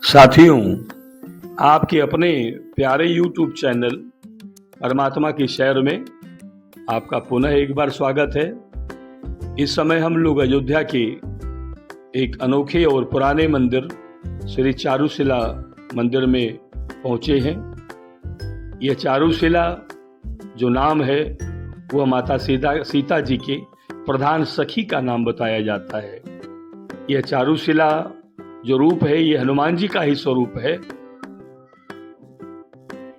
साथियों, आपके अपने प्यारे YouTube चैनल परमात्मा की शहर में आपका पुनः एक बार स्वागत है। इस समय हम लोग अयोध्या के एक अनोखे और पुराने मंदिर श्री चारुशिला मंदिर में पहुँचे हैं। यह चारुशिला जो नाम है वह माता सीता जी के प्रधान सखी का नाम बताया जाता है। यह चारुशिला जो रूप है ये हनुमान जी का ही स्वरूप है,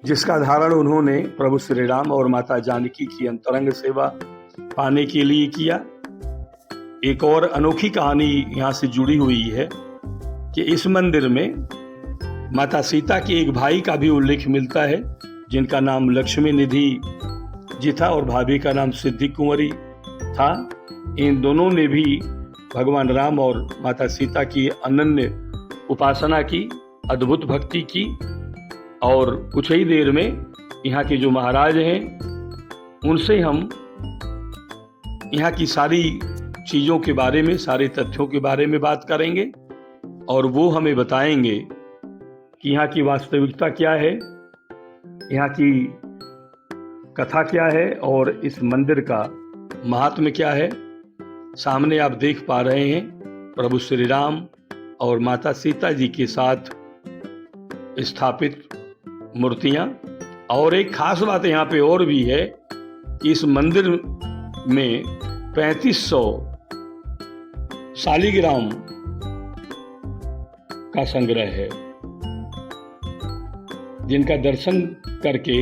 जिसका धारण उन्होंने प्रभु श्री राम और माता जानकी की अंतरंग सेवा पाने के लिए किया। एक और अनोखी कहानी यहाँ से जुड़ी हुई है कि इस मंदिर में माता सीता के एक भाई का भी उल्लेख मिलता है, जिनका नाम लक्ष्मी निधि जी था और भाभी का नाम सिद्धि कुंवरी था। इन दोनों ने भी भगवान राम और माता सीता की अनन्य उपासना की, अद्भुत भक्ति की। और कुछ ही देर में यहाँ के जो महाराज हैं उनसे हम यहाँ की सारी चीज़ों के बारे में, सारे तथ्यों के बारे में बात करेंगे और वो हमें बताएंगे कि यहाँ की वास्तविकता क्या है, यहाँ की कथा क्या है और इस मंदिर का महात्म्य क्या है। सामने आप देख पा रहे हैं प्रभु श्री राम और माता सीता जी के साथ स्थापित मूर्तियां। और एक खास बात यहाँ पे और भी है कि इस मंदिर में 3500 शालिग्राम का संग्रह है, जिनका दर्शन करके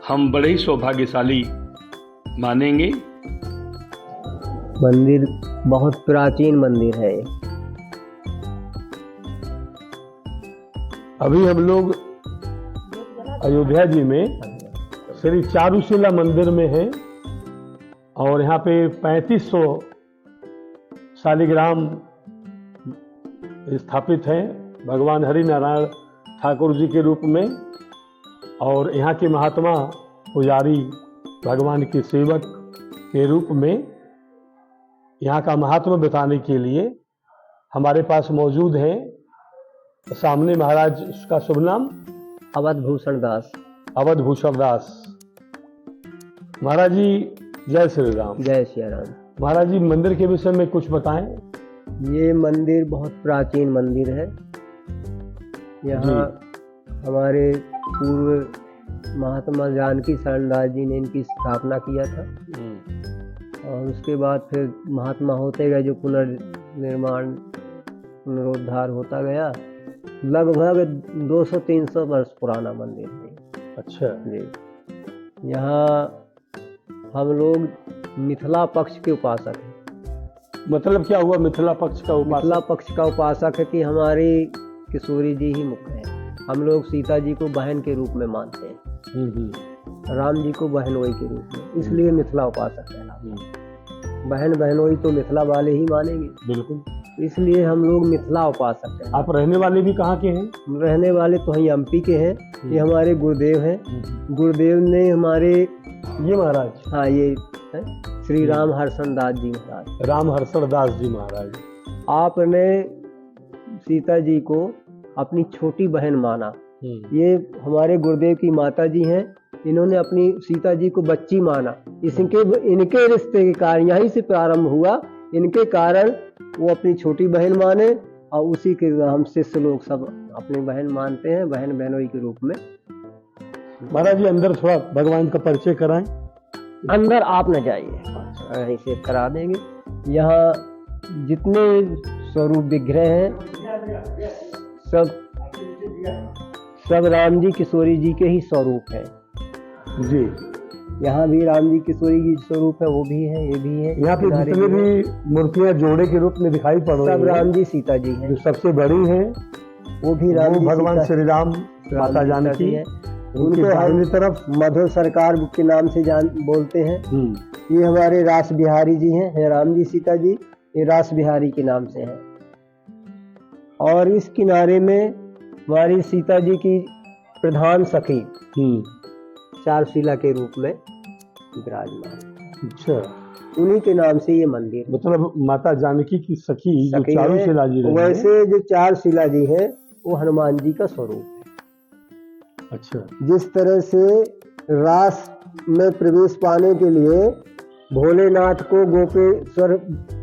हम बड़े ही सौभाग्यशाली मानेंगे। मंदिर बहुत प्राचीन मंदिर है। अभी हम लोग अयोध्या जी में श्री चारुशिला मंदिर में हैं और यहाँ पे 3500 शालिग्राम स्थापित हैं भगवान हरि नारायण ठाकुर जी के रूप में। और यहाँ के महात्मा पुजारी भगवान के सेवक के रूप में यहाँ का महात्मा बताने के लिए हमारे पास मौजूद हैं। सामने महाराज का शुभ नाम अवधभूषण दास। अवधभूषण दास महाराज जी, जय श्री राम। जय श्री राम। महाराज जी, मंदिर के विषय में कुछ बताएं। ये मंदिर बहुत प्राचीन मंदिर है। यहाँ हमारे पूर्व महात्मा जानकी शरणदास जी ने इनकी स्थापना किया था और उसके बाद फिर महात्मा होते गए, जो पुनर्निर्माण पुनरुद्धार होता गया। लगभग 200-300 वर्ष पुराना मंदिर है। अच्छा जी। यहाँ हम लोग मिथिला पक्ष के उपासक हैं। मतलब क्या हुआ मिथिला पक्ष का उपासक? मिथिला पक्ष का उपासक है कि हमारी किशोरी जी ही मुख्य है। हम लोग सीता जी को बहन के रूप में मानते हैं, राम जी को बहनोई के रूप में, इसलिए मिथिला उपासक है। बहन बहनोई तो मिथिला वाले ही मानेंगे। बिल्कुल, इसलिए हम लोग मिथिला उपासक हैं। आप रहने वाले भी कहाँ के हैं? रहने वाले तो हम एमपी के हैं। ये हमारे गुरुदेव हैं। गुरुदेव ने हमारे ये महाराज, हाँ ये है श्री राम हर्षण दास जी महाराज। राम हर्षण दास जी महाराज। आपने सीता जी को अपनी छोटी बहन माना। ये हमारे गुरुदेव की माता जी हैं। इन्होंने अपनी सीता जी को बच्ची माना। इनके रिश्ते के कारण यहीं से प्रारंभ हुआ। इनके कारण वो अपनी छोटी बहन माने और उसी के हम शिष्य लोग सब अपनी बहन मानते हैं, बहन बहनोई के रूप में। महाराज जी, अंदर थोड़ा भगवान का परिचय कराएं। अंदर आप न जाइए, यहीं से करा देंगे। यहाँ जितने स्वरूप विग्रह हैं सब राम जी किशोरी जी के ही स्वरूप हैं। जी, यहाँ भी राम जी किशोरी जी स्वरूप है, वो भी है, ये भी है। यहाँ पे जितने भी मूर्तियाँ जोड़े के रूप में दिखाई पड़ रही हैं, सब राम जी सीता जी हैं। जो सबसे बड़ी है वो भी राम जी भगवान श्री राम माता जानकी है। उनको दाहिनी तरफ मधुर सरकार के नाम से बोलते हैं। ये हमारे रास बिहारी जी हैं, राम जी सीता जी ये रास बिहारी के नाम से हैं। और इस किनारे में हमारी सीता जी की प्रधान सखी चारुशिला के रूप में विराजमान। अच्छा, उन्हीं के नाम से ये मंदिर, मतलब माता जानकी की सखी जो चारुशिला जी रही हैं। वैसे जो चारुशिला जी हैं वो हनुमान जी का स्वरूप है। अच्छा। जिस तरह से रास में प्रवेश पाने के लिए भोलेनाथ को गोपेश्वर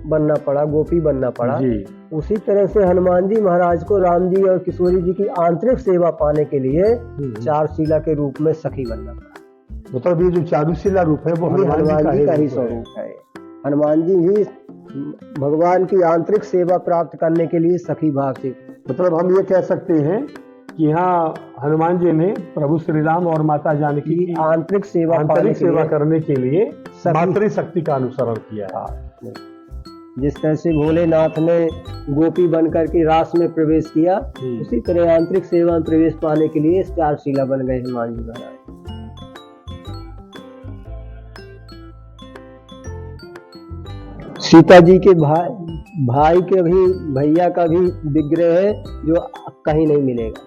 बनना पड़ा, गोपी बनना पड़ा, जी। उसी तरह से हनुमान जी महाराज को राम जी और किशोरी जी की आंतरिक सेवा पाने के लिए चारुशिला के रूप में सखी बनना पड़ा। मतलब ये जो चारुशिला रूप है वो हनुमान जी का ही स्वरूप है। हनुमान जी ही भगवान की आंतरिक सेवा प्राप्त करने के लिए सखी भाव से, मतलब हम ये कह सकते हैं कि यहाँ हनुमान जी ने प्रभु श्री राम और माता जानकी की आंतरिक सेवा करने के लिए मातृ शक्ति का अनुसरण किया है। जिस तरह से भोलेनाथ ने गोपी बनकर के रास में प्रवेश किया, उसी तरह आंतरिक सेवा में प्रवेश पाने के लिए चारुशिला बन गए हनुमान जी महाराज। सीता जी के भाई के भी, भैया का भी विग्रह है जो कहीं नहीं मिलेगा।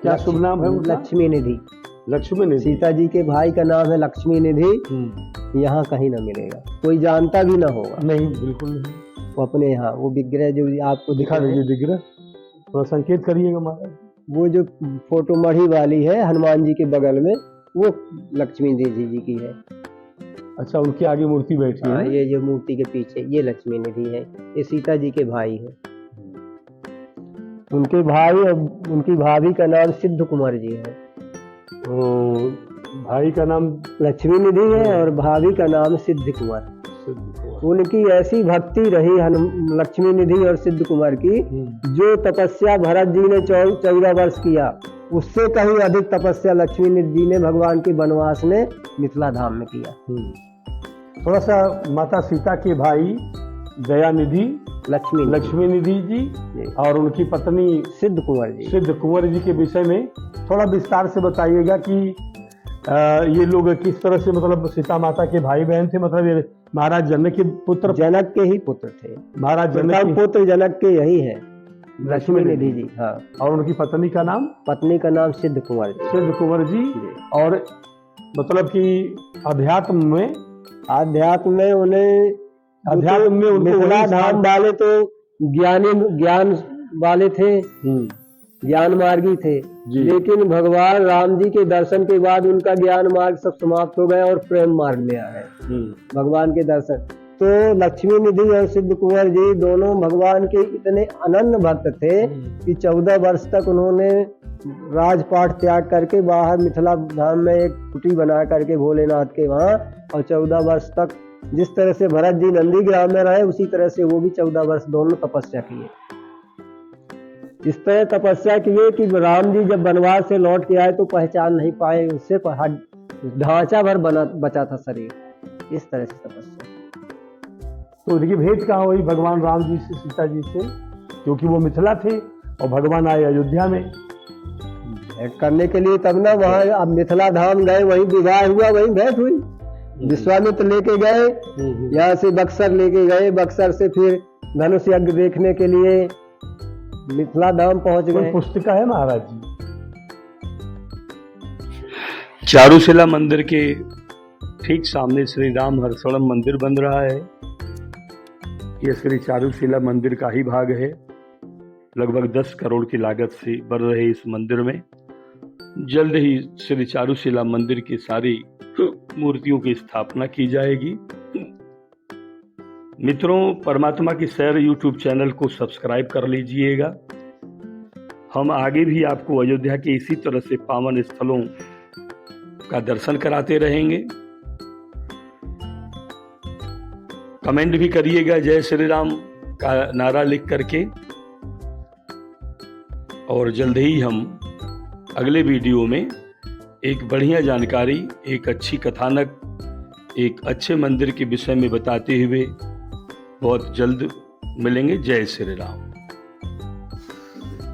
क्या शुभ नाम है उनका? लक्ष्मी निधि। लक्ष्मी निधि। सीता जी के भाई का नाम है लक्ष्मी निधि। यहाँ कहीं ना मिलेगा, कोई जानता भी ना होगा। नहीं, बिल्कुल नहीं। वो अपने यहाँ वो विग्रह जो आपको दिखा दीजिए, विग्रह थोड़ा संकेत करिएगा महाराज। वो जो फोटो मढ़ी वाली है हनुमान जी के बगल में, वो लक्ष्मी देवी जी की है। अच्छा, उनके आगे मूर्ति बैठी है। ये जो मूर्ति के पीछे ये लक्ष्मी निधि है, ये सीता जी के भाई है। उनके भाई और उनकी भाभी का नाम सिद्ध कुमार जी है। भाई का नाम लक्ष्मी निधि है और भाभी का नाम सिद्ध कुमार। उनकी ऐसी भक्ति रही लक्ष्मी निधि और सिद्ध कुमार की, जो तपस्या भरत जी ने 14 वर्ष किया, उससे कहीं अधिक तपस्या लक्ष्मी निधि जी ने भगवान के वनवास में मिथिला धाम में किया। थोड़ा सा माता सीता के भाई दयानिधि लक्ष्मी निधि जी और उनकी पत्नी सिद्ध कुंवर जी के विषय में थोड़ा विस्तार से बताइएगा कि ये लोग किस तरह से, मतलब सीता माता के भाई बहन थे, मतलब ये महाराज जनक के पुत्र, जनक के ही पुत्र थे। महाराज जनक के पुत्र जनक के यही है, लक्ष्मी निधि जी। हाँ। और उनकी पत्नी का नाम सिद्ध कुंवर जी। और मतलब कि अध्यात्म में उन्हें मिथिला धाम वाले तो ज्ञान वाले थे, ज्ञान मार्गी थे, लेकिन भगवान राम जी के दर्शन के बाद उनका ज्ञान मार्ग सब समाप्त हो गया और प्रेम मार्ग में आ गए भगवान के दर्शन। तो लक्ष्मी निधि और सिद्ध कुंवर जी दोनों भगवान के इतने अनन्य भक्त थे कि 14 वर्ष तक उन्होंने राजपाट त्याग करके बाहर मिथिला धाम में एक कुटी बना करके भोलेनाथ के वहाँ, और 14 वर्ष तक जिस तरह से भरत जी नंदीग्राम में रहे, उसी तरह से वो भी 14 वर्ष दोनों तपस्या किए। इस तरह तपस्या किए कि राम जी जब वनवास से लौट के आए तो पहचान नहीं पाए, उससे ढांचा भर बचा था शरीर। इस तरह से तपस्या। तो उनकी भेंट कहाँ हुई भगवान राम जी से सीता जी से, क्योंकि वो मिथिला थे और भगवान आए अयोध्या में भेंट करने के लिए, तब ना वहाँ अब मिथिला धाम गए, वहीं विवाह हुआ, वहीं भेंट हुई। विश्वामित्र लेके गए, यहाँ से बक्सर लेके गए, बक्सर से फिर धनुष यज्ञ देखने के लिए मिथिला धाम पहुंच गए। पुस्तिका है महाराज जी। चारुशिला मंदिर के ठीक सामने श्री राम हर्षणम मंदिर बन रहा है। यह श्री चारुशिला मंदिर का ही भाग है। लगभग 10 करोड़ की लागत से बन रहे इस मंदिर में जल्द ही श्री चारुशिला मंदिर की सारी मूर्तियों की स्थापना की जाएगी। मित्रों, परमात्मा की सैर YouTube चैनल को सब्सक्राइब कर लीजिएगा। हम आगे भी आपको अयोध्या के इसी तरह से पावन स्थलों का दर्शन कराते रहेंगे। कमेंट भी करिएगा जय श्री राम का नारा लिख करके, और जल्द ही हम अगले वीडियो में एक बढ़िया जानकारी, एक अच्छी कथानक, एक अच्छे मंदिर के विषय में बताते हुए बहुत जल्द मिलेंगे। जय श्री राम।